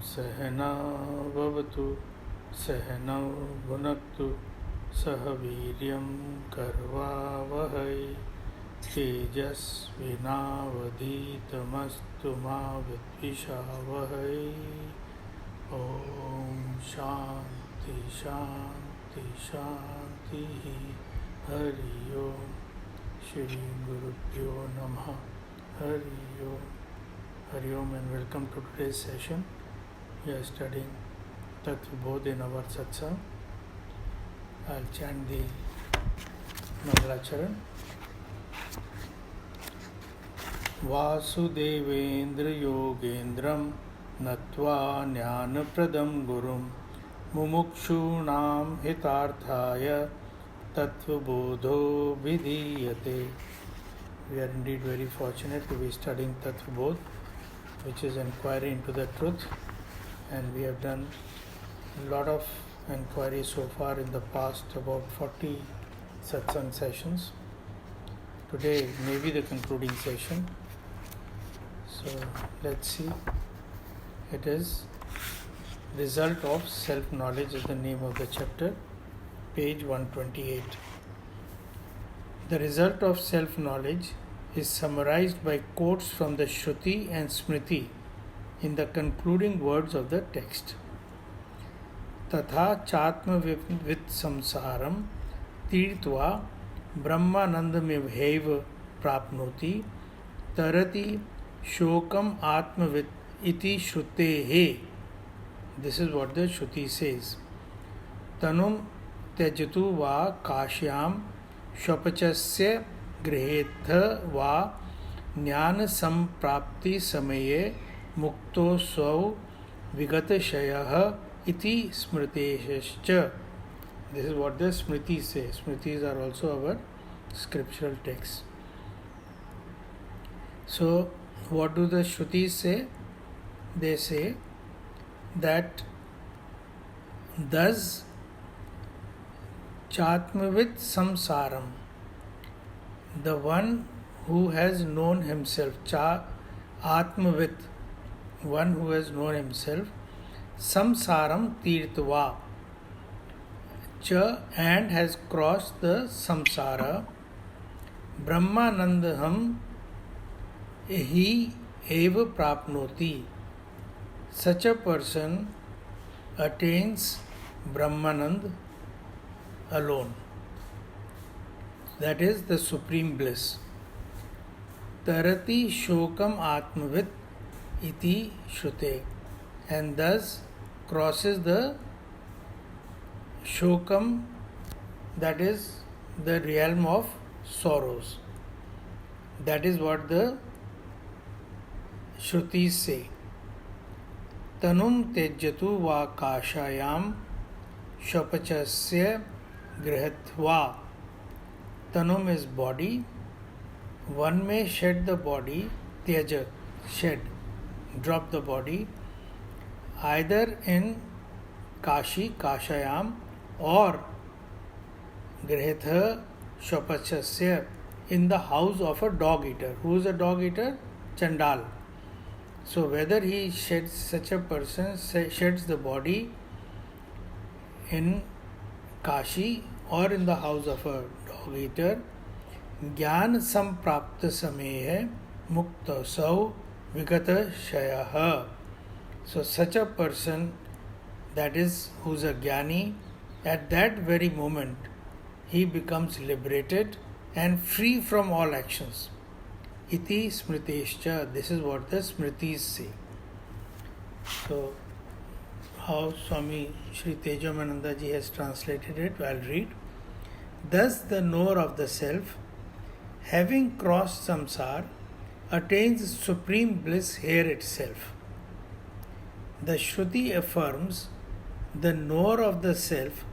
सहना भवतु सहनौ भुनक्तु सह वीर्यं कर्वावहै तेजस्विनावधीतमस्तु मा विद्विषावहै। ओम शांति शांति शांति। हरि ओम। श्री गुरुभ्यो नमः। हरि ओम। Hari Om and welcome to today's session. We are studying Tattvabodha in our Satsang. I'll chant the Mangalacharan. Vasudevendra Yogendram Natva Jnanapradam Gurum Mumukshunam Hitarthaya Tattvabodho Vidhiyate. We are indeed very fortunate to be studying Tattvabodha, which is inquiry into the truth, and we have done a lot of inquiry so far in the past, about 40 satsang sessions. Today may be the concluding session, so let's see. It is Result of Self-Knowledge is the name of the chapter, page 128. The result of self-knowledge is summarized by quotes from the Shruti and Smriti in the concluding words of the text. Tatha chatma vit samsaram tirtva brahmanandamevhaiva prapnoti tarati shokam atmavit iti shrutehe. This is what the Shruti says. Tanum त्यजतु वा काश्याम स्वपचस्य गृहेथ वा ज्ञान संप्राप्ति समये मुक्तो स्वौ विगतशयः इति स्मृतेश्च. This is what the Smritis say. Smritis are also our scriptural texts. So, what do the Shrutis say? They say that thus Chatmavit samsaram, the one who has known himself, Atmavit, one who has known himself, samsaram tirtva, cha, and has crossed the samsara, brahmanandaham hi eva prapnoti. Such a person attains Brahmanand alone. That is the supreme bliss. Tarati shokam atmavit iti shrute, and thus crosses the shokam, that is the realm of sorrows. That is what the Shrutis say. Tanum tejjatu va kashayam shapachasya grihatva. Tanum is body. One may shed the body, tyaja, shed, drop the body, either in Kashi, Kashayam, or Grihatha Shapachasya, in the house of a dog eater. Who is a dog eater? Chandal. So whether he sheds, such a person sheds the body in Kashi or in the house of a dog eater, ज्ञान संप्राप्त समय है मुक्त सौ विगत शयः. So such a person, that is, who is a jnani, at that very moment he becomes liberated and free from all actions. Iti smritescha. This is what the Smritis say. So how Swami Sri Tejomayananda ji has translated it, I'll read. Thus the knower of the self, having crossed samsara, attains supreme bliss here itself. The Shruti affirms the knower of the self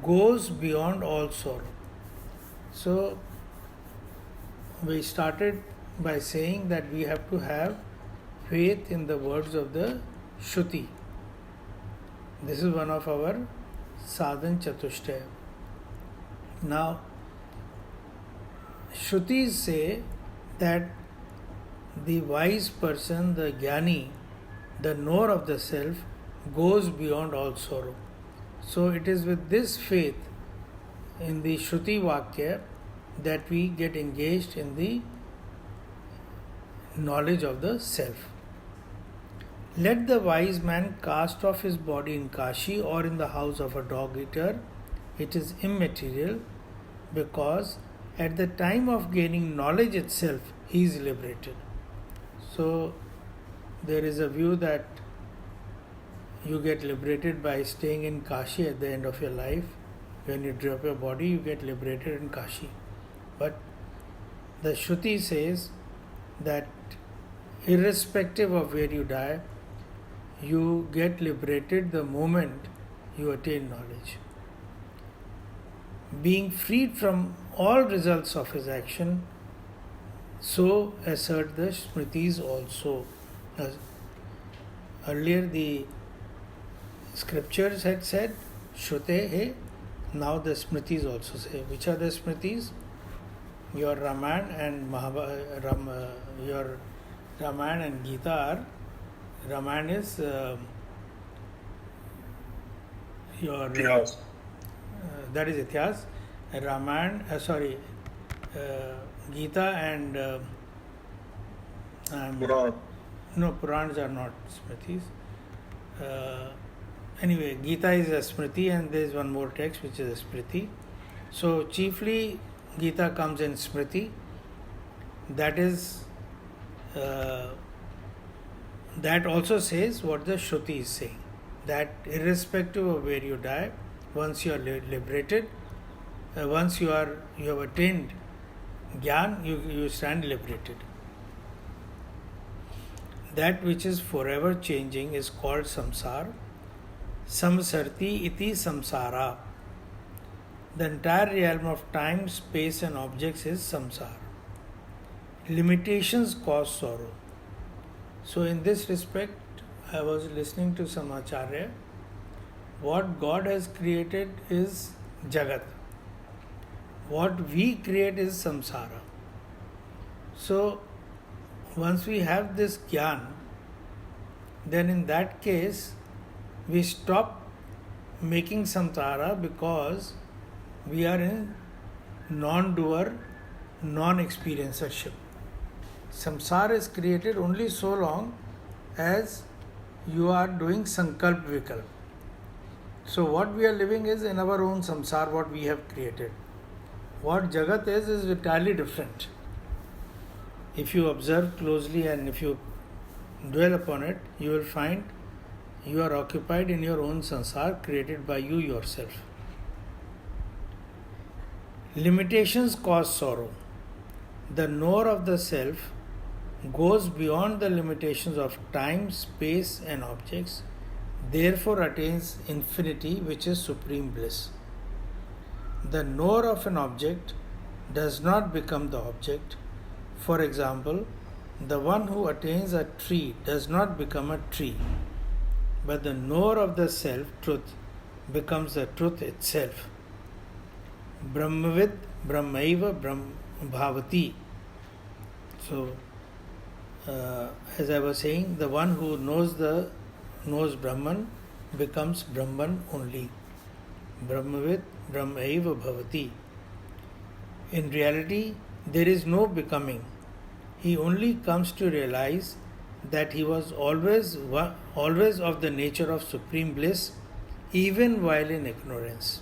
goes beyond all sorrow. So we started by saying that we have to have faith in the words of the Shruti. This is one of our sadhan chatushtaya. Now, Shrutis say that the wise person, the jnani, the knower of the self, goes beyond all sorrow. So it is with this faith in the Shruti Vakya that we get engaged in the knowledge of the self. Let the wise man cast off his body in Kashi or in the house of a dog eater. It is immaterial because at the time of gaining knowledge itself, he is liberated. So there is a view that you get liberated by staying in Kashi at the end of your life. When you drop your body, you get liberated in Kashi. But the Shruti says that irrespective of where you die, you get liberated the moment you attain knowledge. Being freed from all results of his action, so assert the Smritis also. Earlier the scriptures had said Shrute hai, now the Smritis also say. Which are the Smritis? Your Ramayana and your Ramayana and Gita are. Ramayana is your that is Ityas. Ramayana, Gita and no, Purans are not Smritis. Anyway, Gita is a Smriti and there is one more text which is a Smriti. So chiefly Gita comes in Smriti. That is that also says what the Shruti is saying. That irrespective of where you die, once you are liberated, once you have attained Gyan, you stand liberated. That which is forever changing is called samsara. Samsarti iti samsara. The entire realm of time, space and objects is samsara. Limitations cause sorrow. So in this respect, I was listening to some Acharya. What God has created is Jagat. What we create is samsara. So once we have this Gyan, then in that case, we stop making samsara because we are in non-doer, non-experiencership. Samsara is created only so long as you are doing sankalp vikalp. So what we are living is in our own samsara, what we have created. What Jagat is entirely different. If you observe closely and if you dwell upon it, you will find you are occupied in your own samsara created by you yourself. Limitations cause sorrow. The knower of the self goes beyond the limitations of time, space and objects, therefore attains infinity, which is supreme bliss. The knower of an object does not become the object. For example, the one who attains a tree does not become a tree, but the knower of the self, truth, becomes the truth itself. Brahmavid Brahmaiva Bhavati. So, as I was saying, the one who knows Brahman becomes Brahman only. Brahmavid Brahmaiva Bhavati. In reality, there is no becoming. He only comes to realize that he was always of the nature of supreme bliss, even while in ignorance.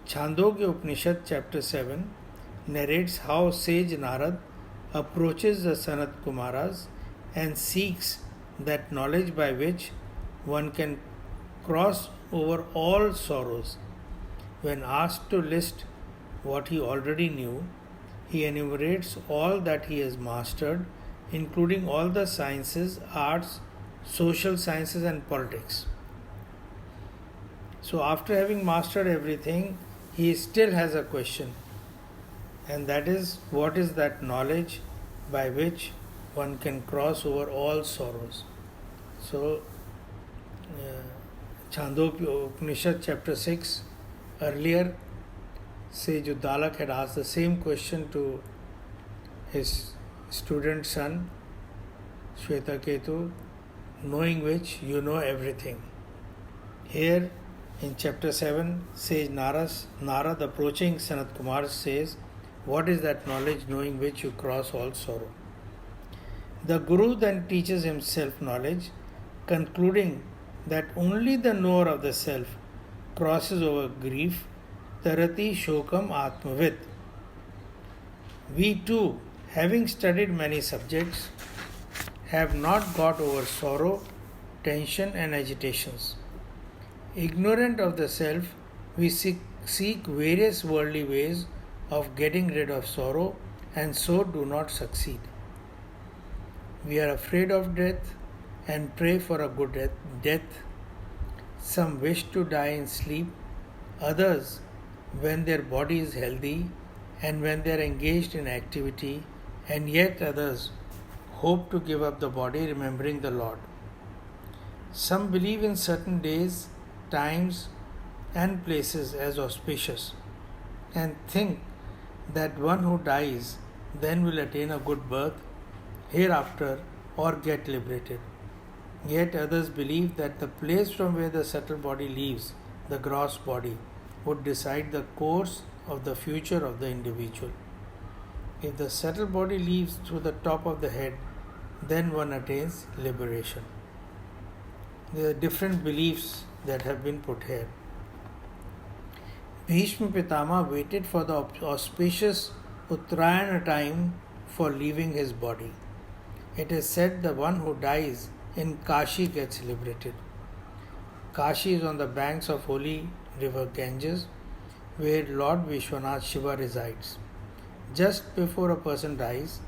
Chandogya Upanishad chapter 7 narrates how sage Narad approaches the Sanat Kumaras and seeks that knowledge by which one can cross over all sorrows. When asked to list what he already knew, he enumerates all that he has mastered, including all the sciences, arts, social sciences and politics. So after having mastered everything, he still has a question, and that is, what is that knowledge by which one can cross over all sorrows? So, Chandogya Upanishad chapter 6, earlier, Sage Uddalak had asked the same question to his student son, Shwetaketu, knowing which you know everything. Here in chapter 7, sage Narad approaching Sanat Kumar says, what is that knowledge knowing which you cross all sorrow? The Guru then teaches him self-knowledge, concluding that only the knower of the self crosses over grief, tarati shokam atmavid. We too, having studied many subjects, have not got over sorrow, tension and agitations. Ignorant of the self, we seek various worldly ways of getting rid of sorrow and so do not succeed. We are afraid of death and pray for a good death. Some wish to die in sleep, others when their body is healthy and when they are engaged in activity, and yet others hope to give up the body remembering the Lord. Some believe in certain days, times and places as auspicious and think that one who dies then will attain a good birth hereafter or get liberated. Yet others believe that the place from where the subtle body leaves, the gross body, would decide the course of the future of the individual. If the subtle body leaves through the top of the head, then one attains liberation. There are different beliefs that have been put here. Bhishma Pitama waited for the auspicious Uttarayana time for leaving his body. It is said the one who dies in Kashi gets liberated. Kashi is on the banks of holy river Ganges, where Lord Vishwanath Shiva resides. Just before a person dies,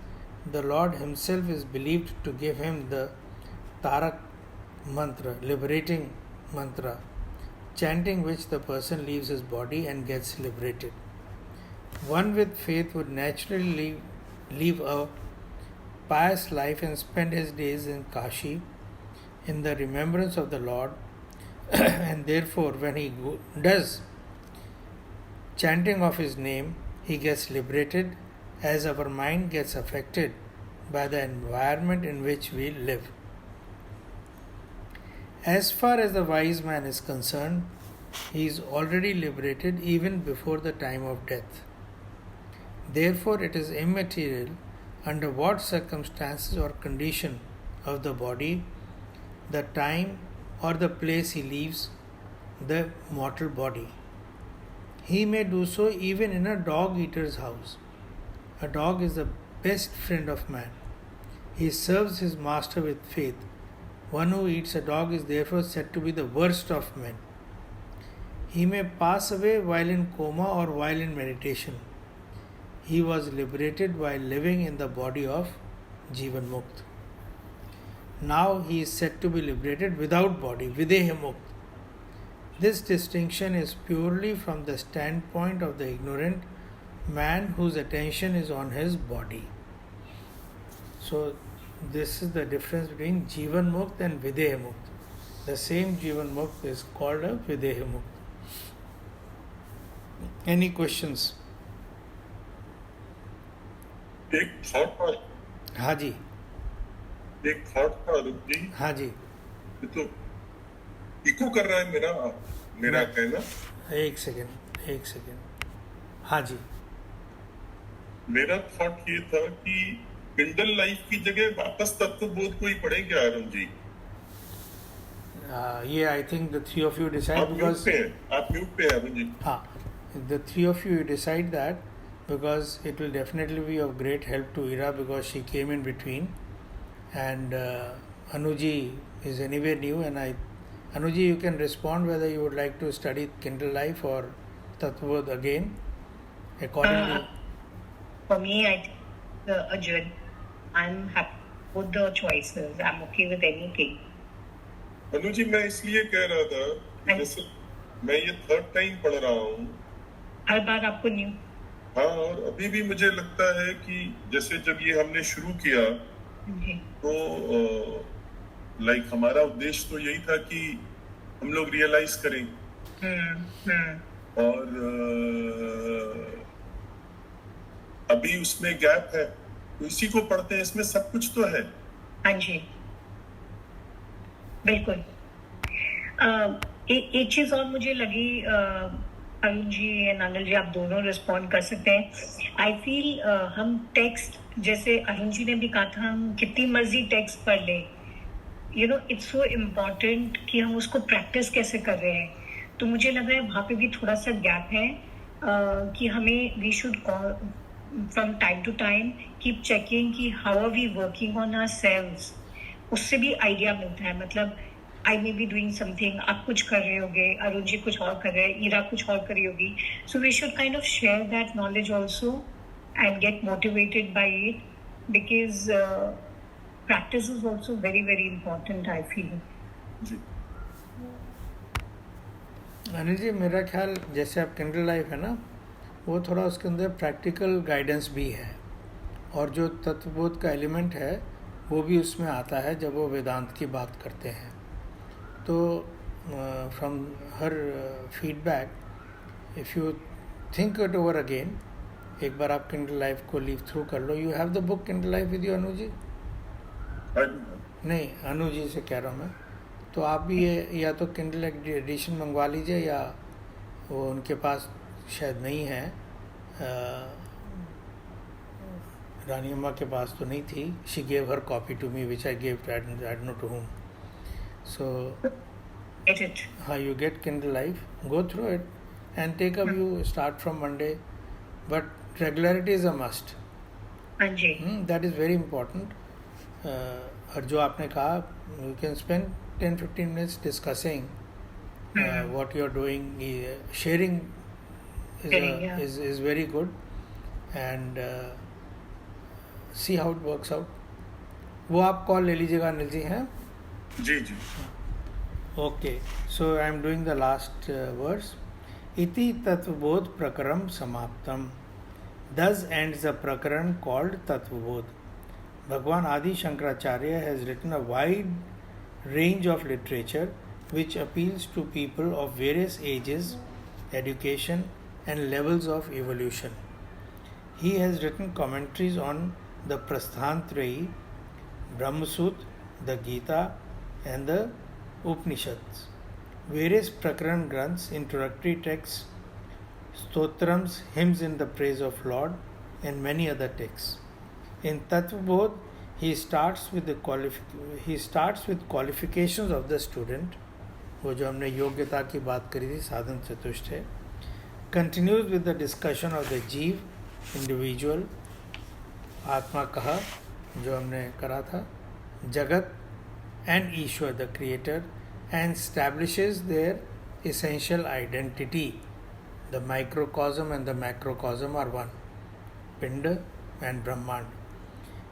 the Lord himself is believed to give him the Tarak mantra, liberating mantra, chanting which the person leaves his body and gets liberated. One with faith would naturally live a pious life and spend his days in Kashi in the remembrance of the Lord, and therefore when he does chanting of his name, he gets liberated as our mind gets affected by the environment in which we live. As far as the wise man is concerned, he is already liberated even before the time of death. Therefore, it is immaterial under what circumstances or condition of the body, the time or the place he leaves the mortal body. He may do so even in a dog eater's house. A dog is the best friend of man. He serves his master with faith. One who eats a dog is therefore said to be the worst of men. He may pass away while in coma or while in meditation. He was liberated while living in the body of Jivan Mukt. Now he is said to be liberated without body, Videha Mukt. This distinction is purely from the standpoint of the ignorant man whose attention is on his body. So, this is the difference between Jivan Mukt and Videha Mukt. The same Jivan Mukt is called a Videha Mukt. Any questions? एक thought था। हाँ जी। एक thought था रुक जी। हाँ जी। ये तो eco कर रहा है मेरा कहना। एक सेकेंड। हाँ जी। मेरा थॉट ये था कि पिंडल लाइफ की जगह वापस तत्वबोध को ही पढ़े क्या अरुण जी? ये I think the three of you decide आप म्यूट पे हैं अरुण जी। हाँ, the three of you decide that, because it will definitely be of great help to Ira because she came in between, and Anuji is anyway new, and Anuji, you can respond whether you would like to study Kindle Life or Tattvabodha again according to. For me, I think I'm happy with the choices. I'm okay with anything. Anuji, मैं इसलिए कह रहा था कि जैसे मैं ये third time पढ़ रहा हूँ, हर बार आपको न्यू। हाँ, और अभी भी मुझे लगता है कि जैसे जब ये हमने शुरू किया तो लाइक हमारा उद्देश्य तो यही था कि हम लोग रियलाइज करें। और अभी उसमें गैप है, तो इसी को पढ़ते हैं, इसमें सब कुछ तो है। हाँ जी। बिल्कुल। एक चीज और मुझे लगी, अरुण जी एंड अनिल जी, आप दोनों रिस्पॉन्ड कर सकते हैं। आई फील हम टेक्स्ट, जैसे अरुण जी ने भी कहा था, हम कितनी मर्जी टेक्स्ट पढ़ लें, you know it's so important कि हम उसको प्रैक्टिस कैसे कर रहे हैं। तो मुझे लग रहा है वहाँ पे भी थोड़ा सा गैप है, कि हमें we should from time to time keep checking कि how are we working on ourselves. उससे भी आइडिया मिलता है। मतलब I may be doing something, आप कुछ कर रहे होगे, अरुण जी कुछ और कर रहे हैं, ईरा कुछ और कर रही होगी। So we should kind of share that knowledge also and get motivated by it, because practice is also very, very important, I feel. जी अनिल जी, मेरा ख्याल जैसे आप किंडल लाइफ है ना, वो थोड़ा उसके अंदर प्रैक्टिकल गाइडेंस भी है, और जो तत्वबोध का एलिमेंट है वो भी उसमें आता है जब वो वेदांत की बात करते हैं। तो फ्रॉम हर feedback, if you think it over again, एक बार आप किंडल लाइफ को लीव थ्रू कर लो। You have the book Kindle life with you, Anu ji? नहीं, अनु जी से कह रहा हूँ मैं। तो आप भी ये या तो किंडल एडिशन मंगवा लीजिए, या वो उनके पास शायद नहीं है, रानी अम्मा के पास तो नहीं थी। She gave her copy to me which I gave I don't know to whom. So हाँ, you get Kindle Life, go through it and take a view. Start from Monday, but regularity is a must. हाँ जी। That is very important. और जो आपने कहा, you can spend 10-15 minutes discussing what you are doing. Sharing is very good, and see how it works out. वो आप call ले लीजिएगा अनिल जी, हैं? जी जी। Okay, so I am doing the last verse. Iti Tattvabodha Prakaram Samaptam. Thus ends the prakaran called Tattvabodha. Bhagwan Adi Sankrachharya has written a wide range of literature which appeals to people of various ages, education, and levels of evolution. He has written commentaries on the Prasthantrayi, Brahmasut, the Gita, and the Upanishads, various prakaran granths, introductory texts, stotrams, hymns in the praise of Lord, and many other texts. In Tattvabodha, he starts with qualifications of the student, वो जो हमने योग्यता की बात करी थी, साधन चतुष्ट है. Continues with the discussion of the Jeev, individual, आत्मा कहा जो हमने करा था, Jagat, and Ishwar, the creator, and establishes their essential identity. The microcosm and the macrocosm are one, Pinda and Brahmnanda.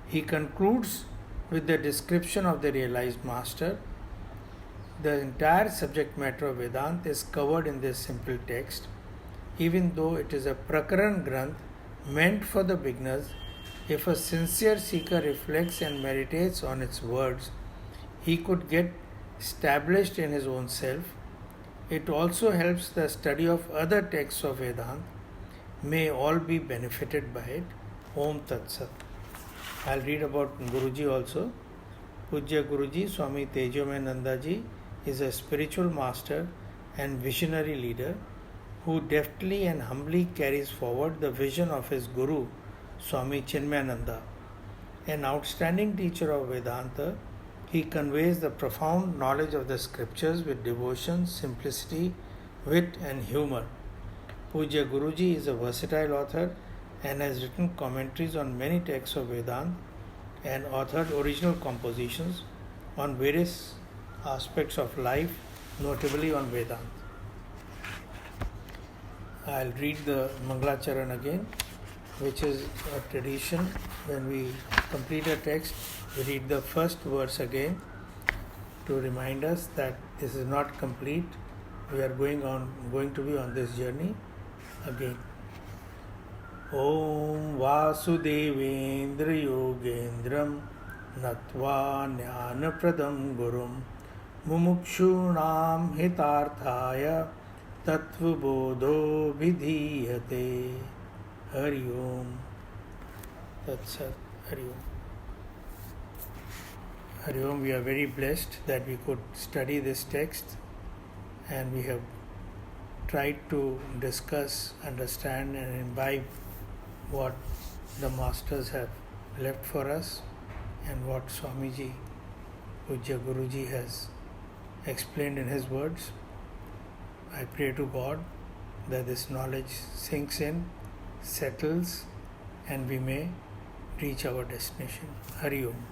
He concludes with the description of the realized master. The entire subject matter of Vedanta is covered in this simple text. Even though it is a prakaran granth meant for the beginners, if a sincere seeker reflects and meditates on its words, he could get established in his own self. It also helps the study of other texts of Vedanta. May all be benefited by it. Om Tat Sat. I'll read about Guruji also. Pujya Guruji, Swami Tejomayananda ji, is a spiritual master and visionary leader who deftly and humbly carries forward the vision of his Guru, Swami Chinmayananda. An outstanding teacher of Vedanta, he conveys the profound knowledge of the scriptures with devotion, simplicity, wit and humor. Pujya Guruji is a versatile author and has written commentaries on many texts of Vedanta and authored original compositions on various aspects of life, notably on Vedanta. I'll read the Mangalacharan again, which is a tradition. When we complete a text, we read the first verse again to remind us that this is not complete. We are going to be on this journey again. Om Vasudevendra Yogendram Natva Jnanapradam Gurum Mumukshunam Hitarthaya Tattvabodho Vidhiyate. Hari Om. Tat Sat. Hari Om. Hari Om, we are very blessed that we could study this text, and we have tried to discuss, understand and imbibe what the masters have left for us and what Swamiji, Pujya Guruji has explained in his words. I pray to God that this knowledge sinks in, settles, and we may reach our destination. Hari Om.